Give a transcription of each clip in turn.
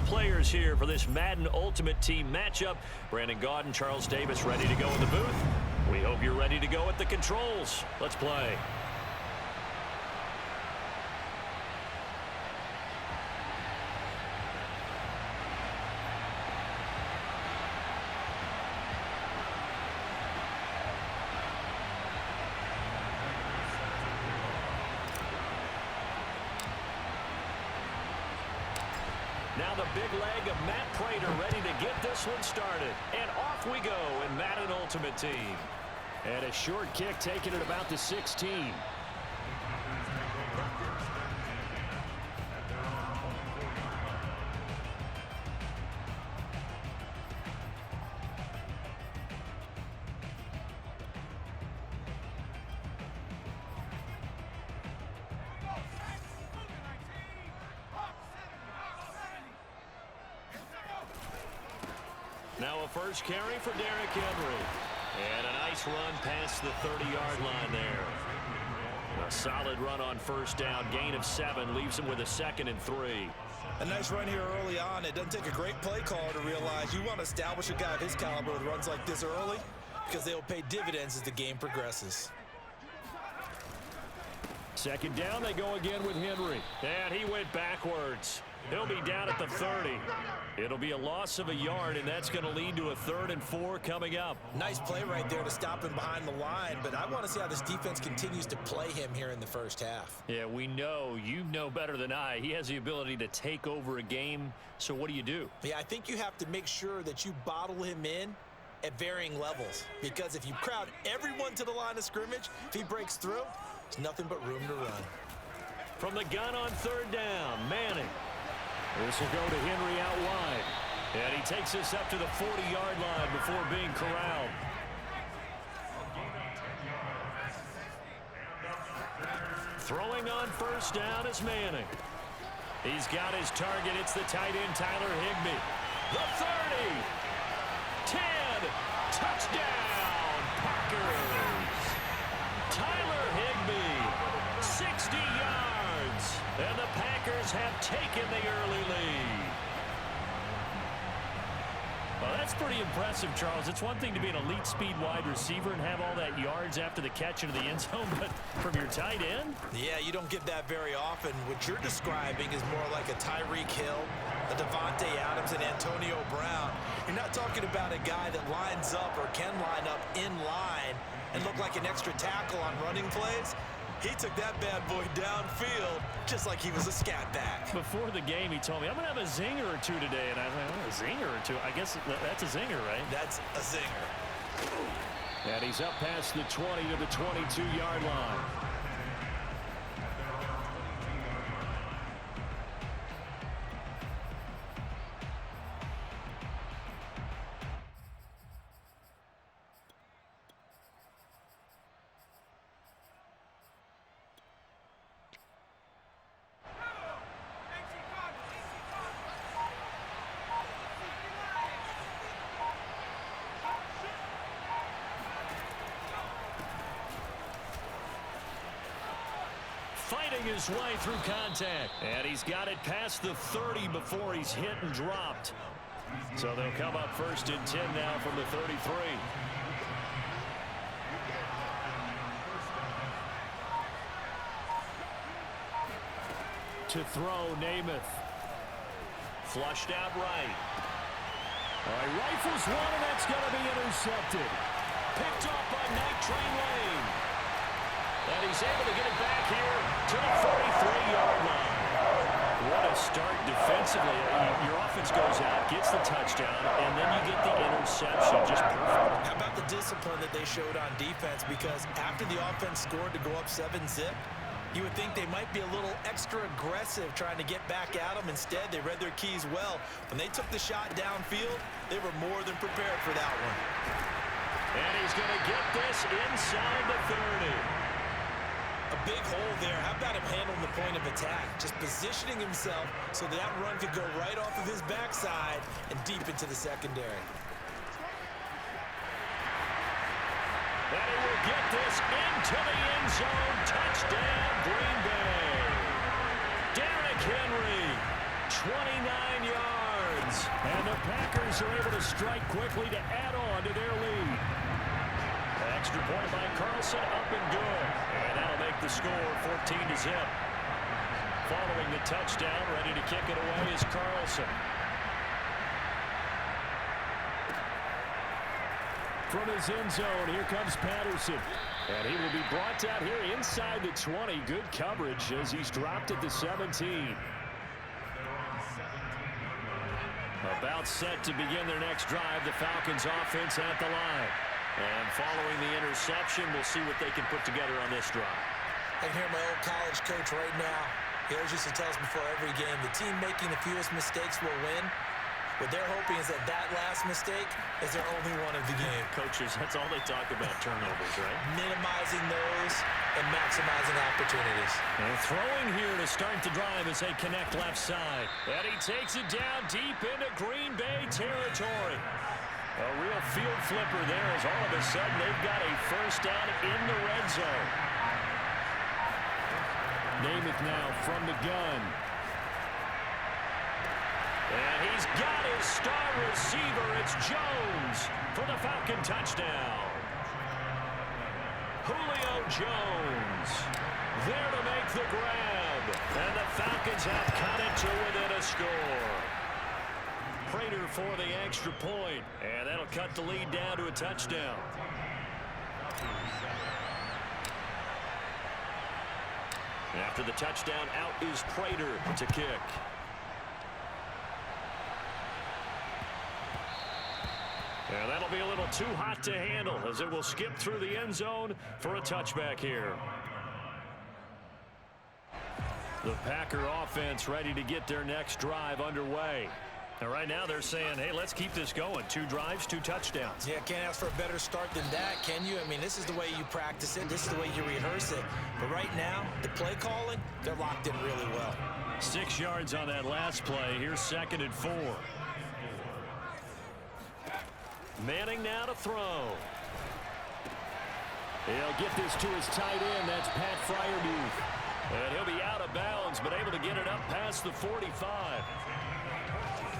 players here for this Madden Ultimate Team matchup. Brandon Gaudin, Charles Davis ready to go in the booth. We hope you're ready to go at the controls. Let's play. Now the big leg of Matt Prater ready to get this one started. And off we go in Madden Ultimate Team. And a short kick taken at about the 16. Now a first carry for Derrick Henry. And a nice run past the 30-yard line there. A solid run on first down. Gain of 7 leaves him with a 2nd and 3. A nice run here early on. It doesn't take a great play caller to realize you want to establish a guy of his caliber with runs like this early because they will pay dividends as the game progresses. Second down, they go again with Henry. And he went backwards. He'll be down at the 30. It'll be a loss of a yard, and that's going to lead to a 3rd and 4 coming up. Nice play right there to stop him behind the line, but I want to see how this defense continues to play him here in the first half. Yeah, we know. You know better than I. He has the ability to take over a game, so what do? Yeah, I think you have to make sure that you bottle him in at varying levels, because if you crowd everyone to the line of scrimmage, if he breaks through, there's nothing but room to run. From the gun on 3rd down, Manning. This will go to Henry out wide. And he takes this up to the 40-yard line before being corralled. Throwing on first down is Manning. He's got his target. It's the tight end, Tyler Higbee. The 30. 10. Touchdown, Packers. Tyler Higbee, 60 yards. And the Packers have taken the early lead. Well, that's pretty impressive, Charles. It's one thing to be an elite speed wide receiver and have all that yards after the catch into the end zone, but from your tight end? Yeah, you don't get that very often. What you're describing is more like a Tyreek Hill, a Devontae Adams, and Antonio Brown. You're not talking about a guy that lines up or can line up in line and look like an extra tackle on running plays. He took that bad boy downfield just like he was a scat back. Before the game, he told me, I'm going to have a zinger or two today. And I was like, oh, a zinger or two? I guess that's a zinger, right? That's a zinger. And he's up past the 20 to the 22-yard line. Fighting his way through contact. And he's got it past the 30 before he's hit and dropped. So they'll come up 1st and 10 now from the 33. To throw, Namath. Flushed out right. All right, rifles one, and that's going to be intercepted. Picked off by Night Train Lane. And he's able to get it back here to the 43-yard line. What a start defensively. Your offense goes out, gets the touchdown, and then you get the interception. Just perfect. How about the discipline that they showed on defense? Because after the offense scored to go up 7-zip, you would think they might be a little extra aggressive trying to get back at them. Instead, they read their keys well. When they took the shot downfield, they were more than prepared for that one. And he's going to get this inside the 30. A big hole there. How about him handling the point of attack? Just positioning himself so that run could go right off of his backside and deep into the secondary. And he will get this into the end zone. Touchdown, Green Bay. Derrick Henry, 29 yards. Braves are able to strike quickly to add on to their lead. Extra point by Carlson, up and good. And that'll make the score 14-0. Following the touchdown, ready to kick it away is Carlson. From his end zone, here comes Patterson. And he will be brought down here inside the 20. Good coverage as he's dropped at the 17. About set to begin their next drive, the Falcons offense at the line. And following the interception, we'll see what they can put together on this drive. I can hear my old college coach right now. He always used to tell us before every game, the team making the fewest mistakes will win. What they're hoping is that last mistake is their only one of the game. Coaches, that's all they talk about, turnovers, right? Minimizing those and maximizing opportunities. And throwing here to start the drive as they connect left side. And he takes it down deep into Green Bay territory. A real field flipper there as all of a sudden they've got a first down in the red zone. Namath now from the gun. And he's got his star receiver. It's Jones for the Falcon touchdown. Julio Jones there to make the grab. And the Falcons have cut it to within a score. Prater for the extra point. And that'll cut the lead down to a touchdown. After the touchdown, out is Prater to kick. And that'll be a little too hot to handle as it will skip through the end zone for a touchback here. The Packer offense ready to get their next drive underway. And right now they're saying, hey, let's keep this going. 2 drives, 2 touchdowns. Yeah, can't ask for a better start than that, can you? I mean, this is the way you practice it. This is the way you rehearse it. But right now, the play calling, they're locked in really well. 6 yards on that last play. Here's 2nd and 4. Manning now to throw. He'll get this to his tight end. That's Pat Freiermuth. And he'll be out of bounds, but able to get it up past the 45.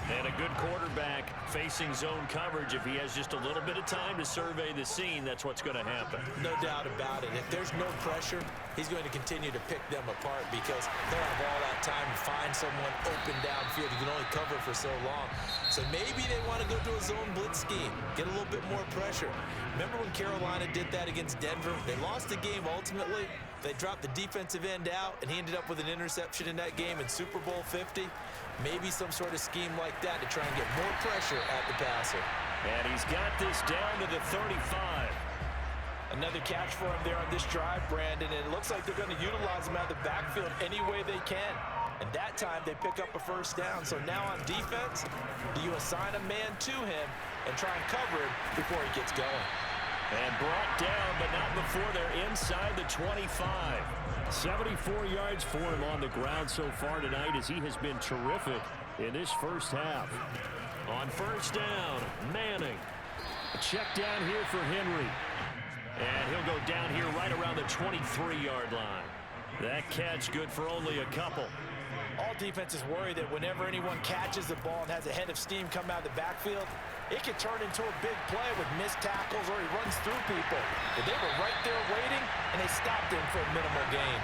And a good quarterback facing zone coverage. If he has just a little bit of time to survey the scene, that's what's going to happen. No doubt about it. If there's no pressure, he's going to continue to pick them apart because they'll have all that time to find someone open downfield. You can only cover for so long. So maybe they want to go to a zone blitz scheme, get a little bit more pressure. Remember when Carolina did that against Denver? They lost the game ultimately. They dropped the defensive end out, and he ended up with an interception in that game in Super Bowl 50. Maybe some sort of scheme like that to try and get more pressure at the passer. And he's got this down to the 35. Another catch for him there on this drive, Brandon, and it looks like they're going to utilize him out of the backfield any way they can. And that time they pick up a first down. So now on defense, do you assign a man to him and try and cover him before he gets going? And brought down, but not before they're inside the 25. 74 yards for him on the ground so far tonight as he has been terrific in this first half. On first down, Manning. A check down here for Henry. And he'll go down here right around the 23-yard line. That catch good for only a couple. All defenses worry that whenever anyone catches the ball and has a head of steam come out of the backfield, it could turn into a big play with missed tackles or he runs through people. But they were right there waiting, and they stopped him for a minimal gain.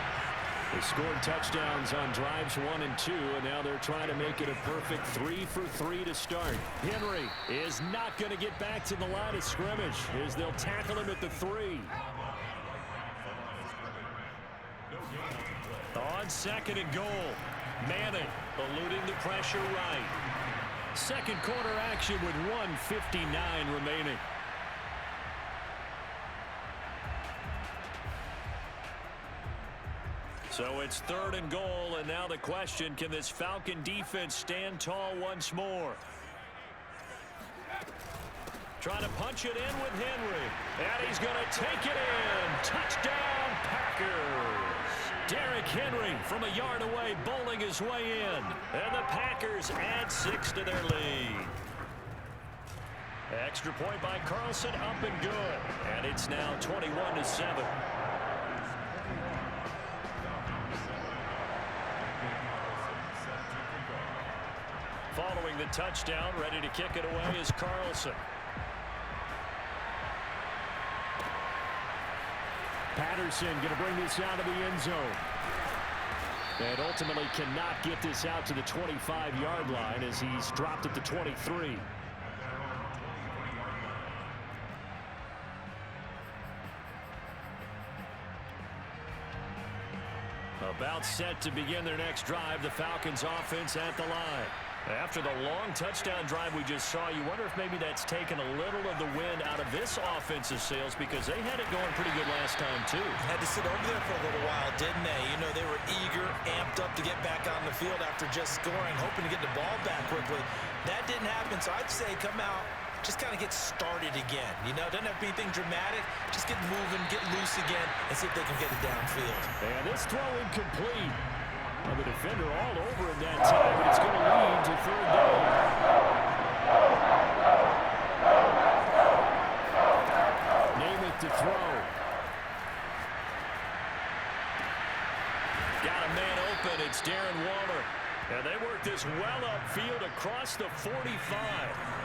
They scored touchdowns on drives 1 and 2, and now they're trying to make it a perfect 3 for 3 to start. Henry is not going to get back to the line of scrimmage as they'll tackle him at the 3. On 2nd and goal, Manning eluding the pressure right. Second quarter action with 1:59 remaining. So it's 3rd and goal, and now the question, can this Falcon defense stand tall once more? Trying to punch it in with Henry, and he's going to take it in. Touchdown, Packers. Derrick Henry from a yard away bowling his way in. And the Packers add 6 to their lead. Extra point by Carlson, up and good. And it's now 21-7. Following the the touchdown. Ready to kick it away is Carlson. Patterson going to bring this out of the end zone. And ultimately cannot get this out to the 25-yard line as he's dropped at the 23. About set to begin their next drive, the Falcons offense at the line. After the long touchdown drive we just saw, you wonder if maybe that's taken a little of the wind out of this offensive sails because they had it going pretty good last time too. Had to sit over there for a little while, didn't they? You know, they were eager, amped up to get back on the field after just scoring, hoping to get the ball back quickly. That didn't happen, so I'd say come out, just kind of get started again. You know, doesn't have to be anything dramatic. Just get moving, get loose again, and see if they can get it downfield. And this throw incomplete. Well, the defender all over him that time, but it's going to lead to third down. Namath to throw. Got a man open. It's Darren Waller. And they work this well upfield across the 45.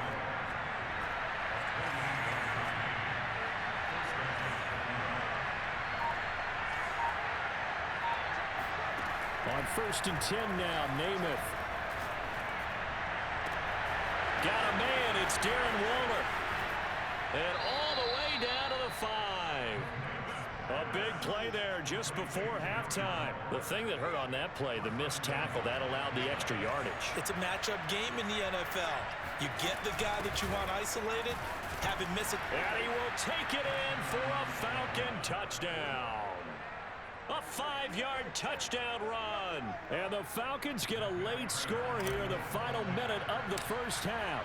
On 1st and 10 now, Namath. Got a man, it's Darren Waller. And all the way down to the 5. A big play there just before halftime. The thing that hurt on that play, the missed tackle, that allowed the extra yardage. It's a matchup game in the NFL. You get the guy that you want isolated, have him miss it. And he will take it in for a Falcon touchdown. A 5-yard touchdown run. And the Falcons get a late score here in the final minute of the first half.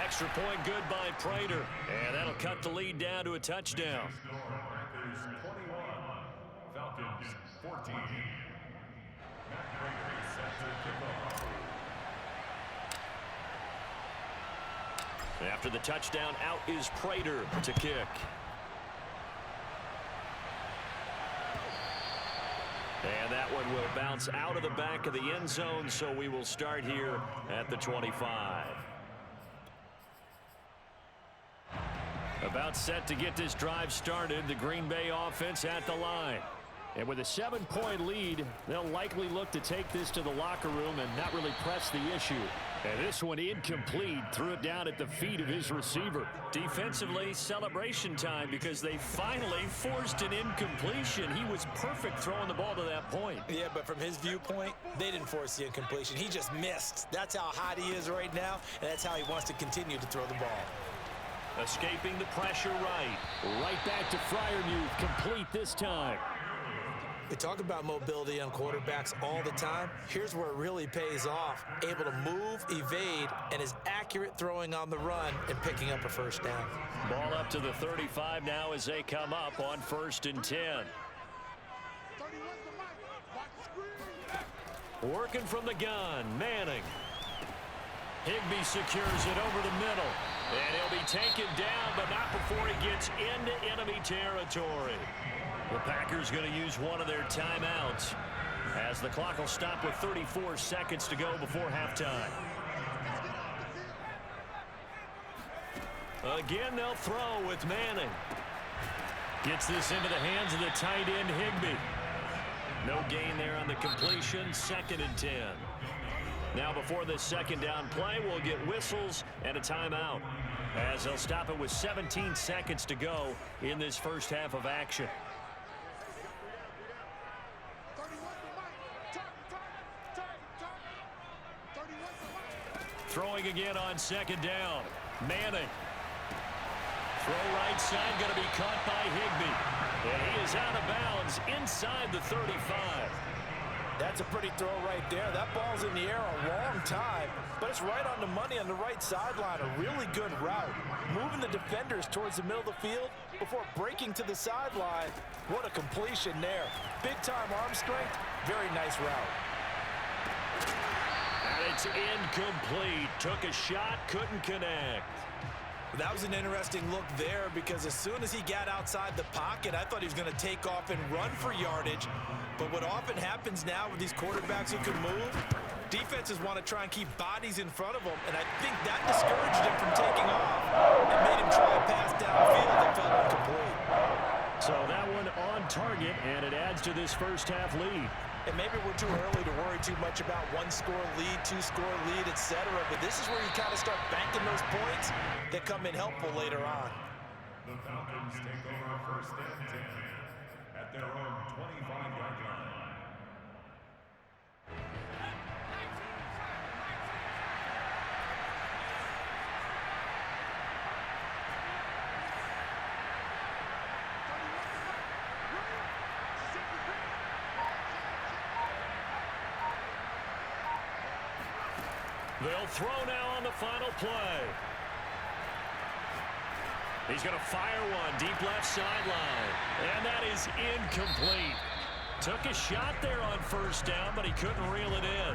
Extra point good by Prater. And that'll cut the lead down to a touchdown. Falcons 14. Matt Prater set to kick off. After the touchdown, out is Prater to kick. And that one will bounce out of the back of the end zone, so we will start here at the 25. About set to get this drive started, the Green Bay offense at the line. And with a 7-point lead, they'll likely look to take this to the locker room and not really press the issue. And this one incomplete, threw it down at the feet of his receiver. Defensively, celebration time because they finally forced an incompletion. He was perfect throwing the ball to that point. Yeah, but from his viewpoint, they didn't force the incompletion. He just missed. That's how hot he is right now, and that's how he wants to continue to throw the ball. Escaping the pressure right back to Freiermuth, complete this time. We talk about mobility on quarterbacks all the time. Here's where it really pays off. Able to move, evade, and is accurate throwing on the run and picking up a first down. Ball up to the 35 now as they come up on 1st and 10. Working from the gun, Manning. Higbee secures it over the middle. And he'll be taken down, but not before he gets into enemy territory. The Packers going to use one of their timeouts as the clock will stop with 34 seconds to go before halftime. Again, they'll throw with Manning. Gets this into the hands of the tight end, Higbee. No gain there on the completion, 2nd and 10. Now before this second down play, we'll get whistles and a timeout as they'll stop it with 17 seconds to go in this first half of action. Throwing again on 2nd down. Manning. Throw right side, going to be caught by Higbee. And he is out of bounds inside the 35. That's a pretty throw right there. That ball's in the air a long time, but it's right on the money on the right sideline. A really good route. Moving the defenders towards the middle of the field before breaking to the sideline. What a completion there. Big-time arm strength. Very nice route. And it's incomplete. Took a shot, couldn't connect. That was an interesting look there because as soon as he got outside the pocket, I thought he was going to take off and run for yardage. But what often happens now with these quarterbacks who can move, defenses want to try and keep bodies in front of them, and I think that discouraged him from taking off and made him try a pass downfield that fell incomplete. So that one on target, and it adds to this first half lead. And maybe we're too early to worry too much about one-score lead, two-score lead, etc. But this is where you kind of start banking those points that come in helpful later on. The Falcons take over first and 10 at their own 25-yard line. They'll throw now on the final play. He's going to fire one deep left sideline. And that is incomplete. Took a shot there on first down, but he couldn't reel it in.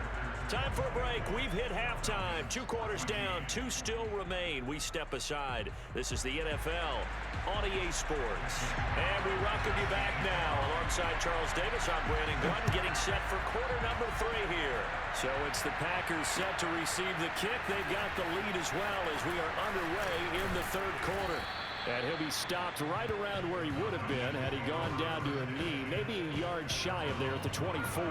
Time for a break. We've hit halftime. 2 quarters down. 2 still remain. We step aside. This is the NFL on EA Sports. And we welcome you back now. Alongside Charles Davis, I'm Brandon Gordon, getting set for quarter number 3 here. So it's the Packers set to receive the kick. They've got the lead as well as we are underway in the 3rd quarter. And he'll be stopped right around where he would have been had he gone down to a knee, maybe a yard shy of there at the 24.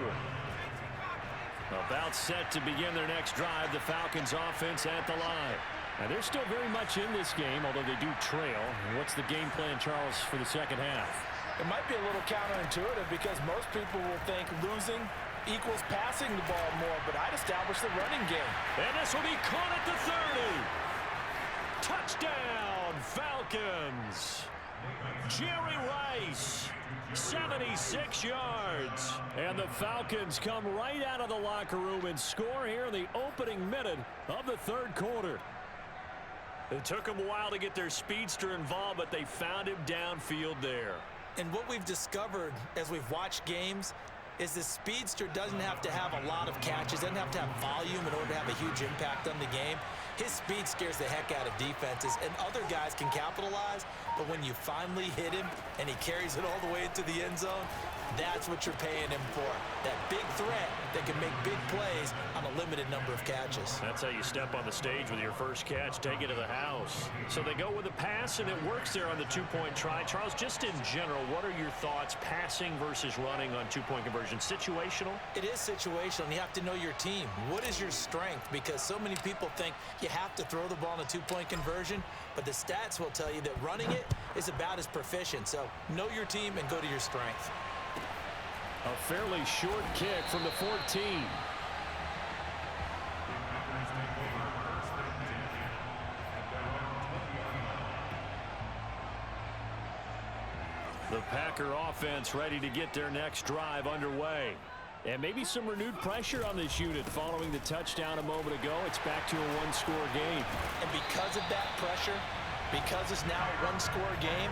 About set to begin their next drive, the Falcons offense at the line. Now they're still very much in this game, although they do trail. And what's the game plan, Charles, for the second half? It might be a little counterintuitive because most people will think losing equals passing the ball more, but I'd establish the running game. And this will be caught at the 30. Touchdown, Falcons. Jerry Rice, 76 yards. And the Falcons come right out of the locker room and score here in the opening minute of the 3rd quarter. It took them a while to get their speedster involved, but they found him downfield there. And what we've discovered as we've watched games is the speedster doesn't have to have a lot of catches, doesn't have to have volume in order to have a huge impact on the game. His speed scares the heck out of defenses, and other guys can capitalize, but when you finally hit him and he carries it all the way into the end zone, that's what you're paying him for. That big threat that can make big plays on a limited number of catches. That's how you step on the stage with your first catch, take it to the house. So they go with a pass, and it works there on the 2-point try. Charles, just in general, what are your thoughts passing versus running on 2-point conversion? Situational? It is situational, and you have to know your team. What is your strength? Because so many people think you have to throw the ball in a 2-point conversion, but the stats will tell you that running it is about as proficient. So know your team and go to your strength. A fairly short kick from the 14. The Packer offense ready to get their next drive underway. And maybe some renewed pressure on this unit following the touchdown a moment ago. It's back to a 1-score game. And because of that pressure, because it's now a 1-score game,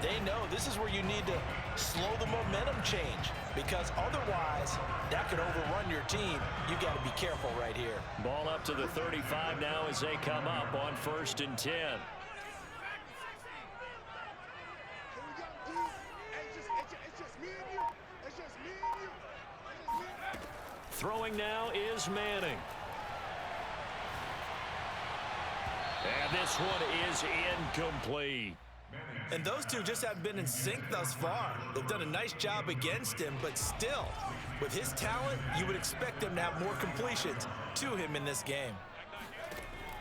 they know this is where you need to slow the momentum change, because otherwise that could overrun your team. You got to be careful right here. Ball up to the 35 now as they come up on 1st and 10. Throwing now is Manning. And this one is incomplete. And those two just haven't been in sync thus far. They've done a nice job against him, but still, with his talent, you would expect them to have more completions to him in this game.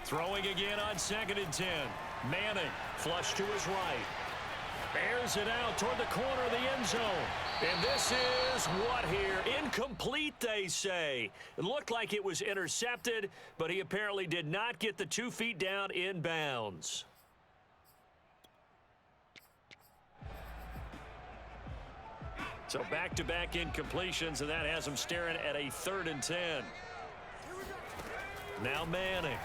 Throwing again on 2nd and 10. Manning, flush to his right. Airs it out toward the corner of the end zone. And this is what here? Incomplete, they say. It looked like it was intercepted, but he apparently did not get the 2 feet down in bounds. So back-to-back incompletions, and that has him staring at a 3rd and 10. Now Manning.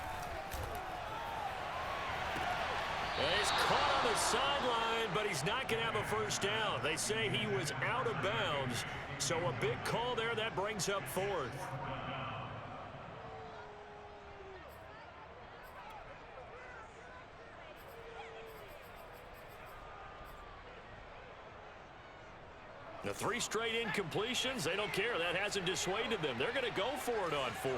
And he's caught on the sideline, but he's not going to have a first down. They say he was out of bounds, so a big call there that brings up 4th. The 3 straight incompletions, they don't care. That hasn't dissuaded them. They're going to go for it on 4th.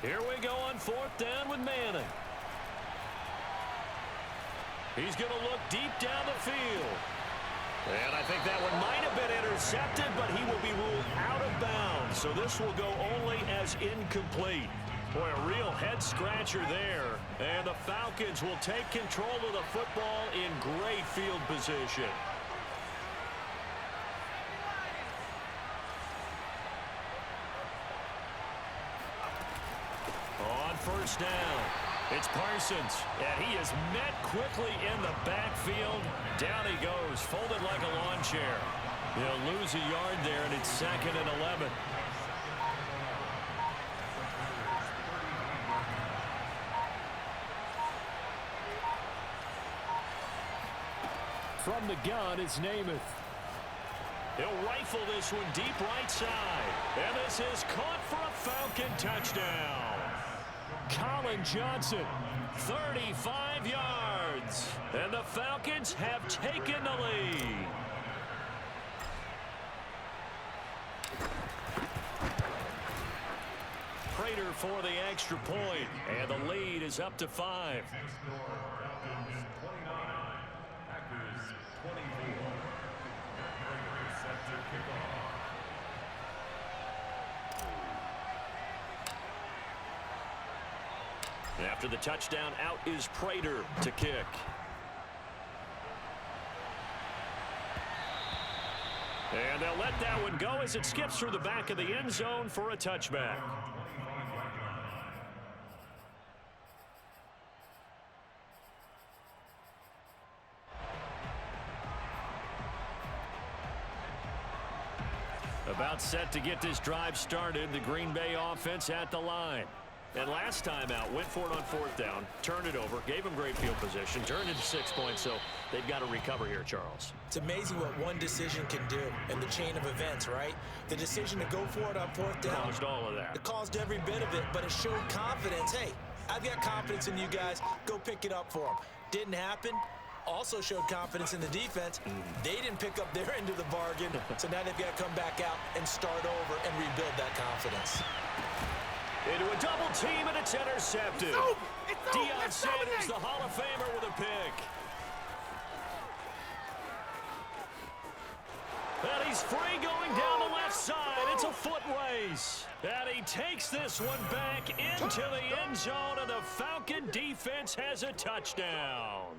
Here we go on 4th down with Manning. He's going to look deep down the field. And I think that one might have been intercepted, but he will be ruled out of bounds. So this will go only as incomplete. Boy, a real head-scratcher there. And the Falcons will take control of the football in great field position. On 1st down, it's Parsons, and he is met quickly in the backfield. Down he goes, folded like a lawn chair. They'll lose a yard there, and it's 2nd and 11. From the gun is Namath. He'll rifle this one deep right side. And this is caught for a Falcon touchdown. Colin Johnson, 35 yards. And the Falcons have taken the lead. Prater for the extra point. And the lead is up to 5. After the touchdown, out is Prater to kick. And they'll let that one go as it skips through the back of the end zone for a touchback. About set to get this drive started, the Green Bay offense at the line. And last time out, went for it on 4th down, turned it over, gave them great field position, turned into 6 points, so they've got to recover here, Charles. It's amazing what one decision can do in the chain of events, right? The decision to go for it on 4th down. Caused all of that. It caused every bit of it, but it showed confidence. Hey, I've got confidence in you guys. Go pick it up for them. Didn't happen. Also showed confidence in the defense. They didn't pick up their end of the bargain, so now they've got to come back out and start over and rebuild that confidence. Into a double team, and it's intercepted. Deion Sanders, the Hall of Famer, with a pick. And he's free going down the left side. It's a foot race. And he takes this one back into the end zone, and the Falcon defense has a touchdown.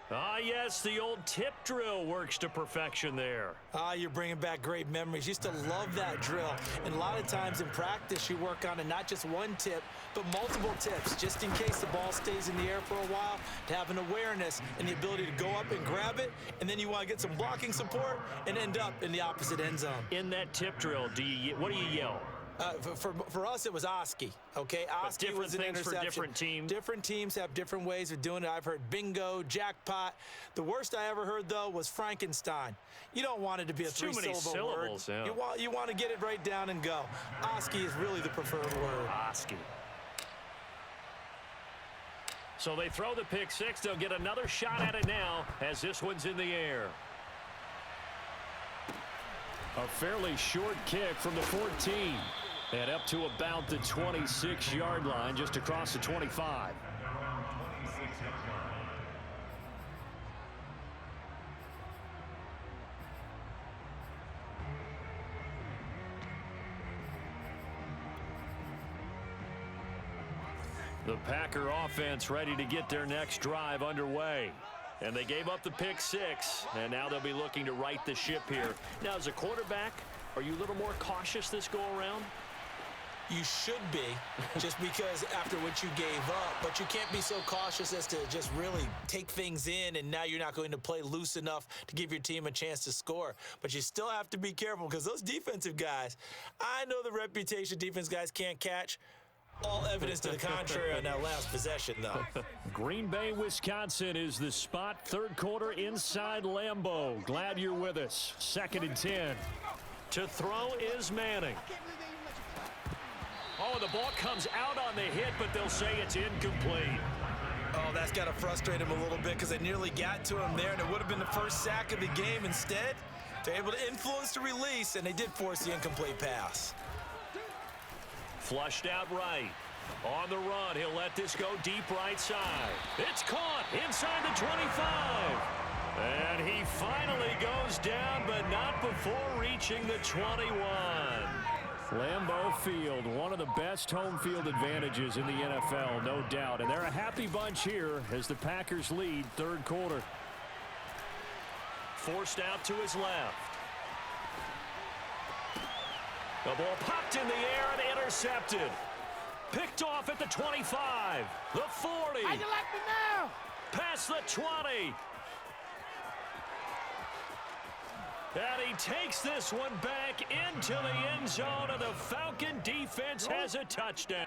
Ah, yes, the old tip drill works to perfection there. Ah, you're bringing back great memories. Used to love that drill. And a lot of times in practice, you work on it, not just one tip, but multiple tips, just in case the ball stays in the air for a while, to have an awareness and the ability to go up and grab it, and then you want to get some blocking support and end up in the opposite end zone. In that tip drill, what do you yell? For us, it was Oski, okay? Oski was an interception. For different teams. Different teams have different ways of doing it. I've heard bingo, jackpot. The worst I ever heard, though, was Frankenstein. You don't want it to be a three-syllable word. Yeah. You want to get it right down and go. Oski is really the preferred word. Oski. So they throw the pick six. They'll get another shot at it now as this one's in the air. A fairly short kick from the 14. And up to about the 26-yard line, just across the 25. The Packer offense ready to get their next drive underway. And they gave up the pick six, and now they'll be looking to right the ship here. Now, as a quarterback, are you a little more cautious this go-around? You should be, just because after what you gave up. But you can't be so cautious as to just really take things in, and now you're not going to play loose enough to give your team a chance to score. But you still have to be careful, because those defensive guys, I know the reputation defense guys can't catch. All evidence to the contrary on that last possession, though. Green Bay, Wisconsin is the spot. Third quarter inside Lambeau. Glad you're with us. 2nd and 10. To throw is Manning. Oh, and the ball comes out on the hit, but they'll say it's incomplete. Oh, that's got to frustrate him a little bit because they nearly got to him there, and it would have been the first sack of the game. Instead, they're able to influence the release, and they did force the incomplete pass. Flushed out right. On the run, he'll let this go deep right side. It's caught inside the 25. And he finally goes down, but not before reaching the 21. Lambeau Field, one of the best home field advantages in the NFL, no doubt. And they're a happy bunch here as the Packers lead third quarter. Forced out to his left. The ball popped in the air and intercepted. Picked off at the 25, the 40. How you like me now? Past the 20. And he takes this one back into the end zone, and the Falcon defense has a touchdown.